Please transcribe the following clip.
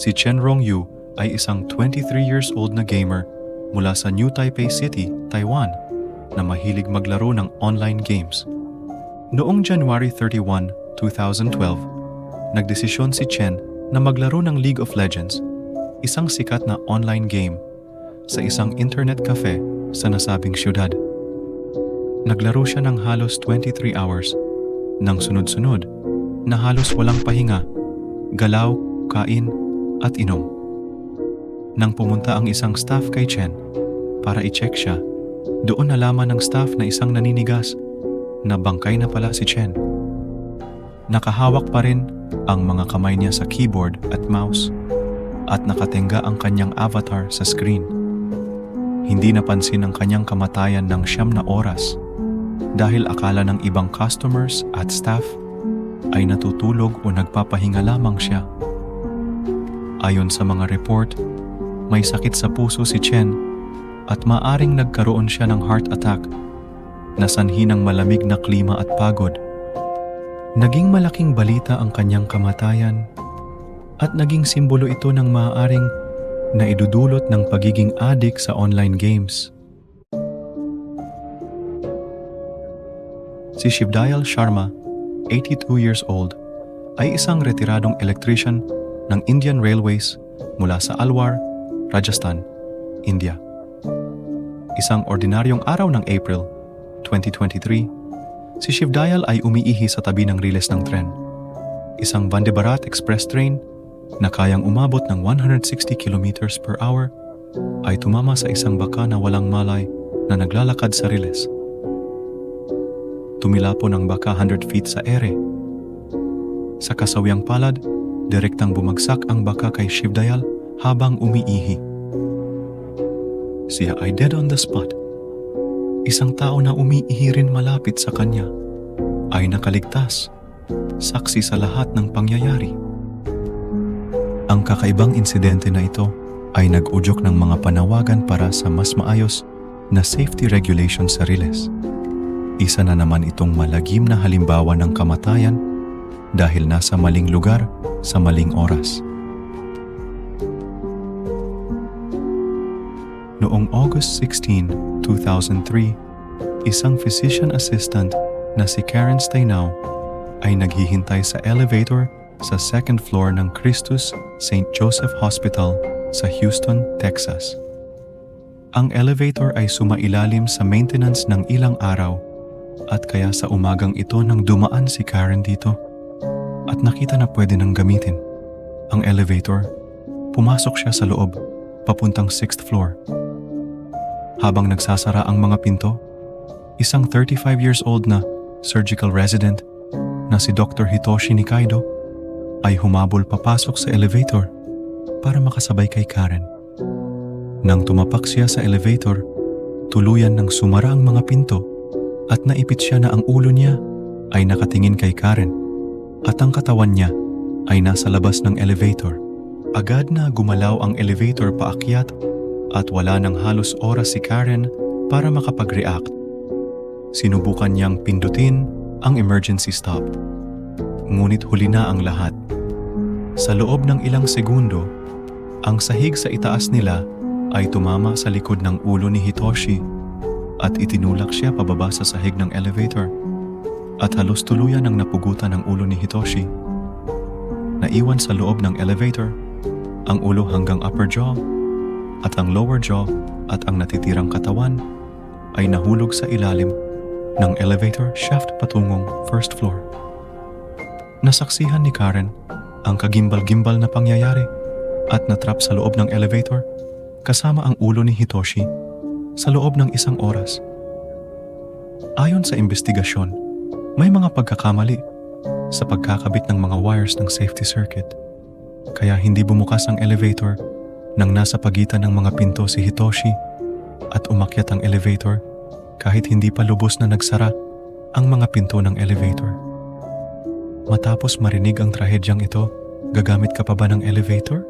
Si Chen Rongyu ay isang 23 years old na gamer mula sa New Taipei City, Taiwan, na mahilig maglaro ng online games. Noong January 31, 2012, nagdesisyon si Chen na maglaro ng League of Legends, isang sikat na online game, sa isang internet cafe sa nasabing syudad. Naglaro siya ng halos 23 hours, nang sunod-sunod na halos walang pahinga, galaw, kain, at inom. Nang pumunta ang isang staff kay Chen para i-check siya, doon nalaman ng staff na isang naninigas na bangkay na pala si Chen. Nakahawak pa rin ang mga kamay niya sa keyboard at mouse at nakatenga ang kanyang avatar sa screen. Hindi napansin ang kanyang kamatayan ng 9 na oras dahil akala ng ibang customers at staff ay natutulog o nagpapahinga lamang siya. Ayon sa mga report, may sakit sa puso si Chen at maaring nagkaroon siya ng heart attack na sanhi ng malamig na klima at pagod. Naging malaking balita ang kanyang kamatayan at naging simbolo ito ng maaaring na idudulot ng pagiging addict sa online games. Si Shivdayal Sharma, 82 years old, ay isang retiradong electrician ng Indian Railways mula sa Alwar, Rajasthan, India. Isang ordinaryong araw ng April 2023, si Shivdayal ay umiihi sa tabi ng riles ng tren. Isang Vande Bharat Express train na kayang umabot ng 160 kilometers per hour ay tumama sa isang baka na walang malay na naglalakad sa riles. Tumilapon ang baka 100 feet sa ere. Sa kasawyang palad, direktang bumagsak ang baka kay Shivdayal habang umiihi. Siya ay dead on the spot. Isang tao na umiihi rin malapit sa kanya ay nakaligtas, saksi sa lahat ng pangyayari. Ang kakaibang insidente na ito ay nag-udyok ng mga panawagan para sa mas maayos na safety regulation sa riles. Isa na naman itong malagim na halimbawa ng kamatayan dahil nasa maling lugar sa maling oras. Noong August 16, 2003, isang physician assistant na si Karen Steinow ay naghihintay sa elevator sa second floor ng Christus St. Joseph Hospital sa Houston, Texas. Ang elevator ay sumailalim sa maintenance ng ilang araw at kaya sa umagang ito nang dumaan si Karen dito at nakita na pwede nang gamitin ang elevator, pumasok siya sa loob papuntang 6th floor. Habang nagsasara ang mga pinto, isang 35 years old na surgical resident na si Dr. Hitoshi Nikaido ay humabol papasok sa elevator para makasabay kay Karen. Nang tumapak siya sa elevator, tuluyan nang sumara ang mga pinto at naipit siya na ang ulo niya ay nakatingin kay Karen at ang katawan niya ay nasa labas ng elevator. Agad na gumalaw ang elevator paakyat at wala nang halos oras si Karen para makapag-react. Sinubukan niyang pindutin ang emergency stop. Ngunit huli na ang lahat. Sa loob ng ilang segundo, ang sahig sa itaas nila ay tumama sa likod ng ulo ni Hitoshi at itinulak siya pababa sa sahig ng elevator at halos tuluyan ang napugutan ng ulo ni Hitoshi. Naiwan sa loob ng elevator ang ulo hanggang upper jaw at ang lower jaw at ang natitirang katawan ay nahulog sa ilalim ng elevator shaft patungong first floor. Nasaksihan ni Karen ang kagimbal-gimbal na pangyayari at natrap sa loob ng elevator kasama ang ulo ni Hitoshi sa loob ng 1 oras. Ayon sa investigasyon, may mga pagkakamali sa pagkakabit ng mga wires ng safety circuit, kaya hindi bumukas ang elevator nang nasa pagitan ng mga pinto si Hitoshi at umakyat ang elevator kahit hindi pa lubos na nagsara ang mga pinto ng elevator. Matapos marinig ang trahedyang ito, gagamit ka pa ba ng elevator?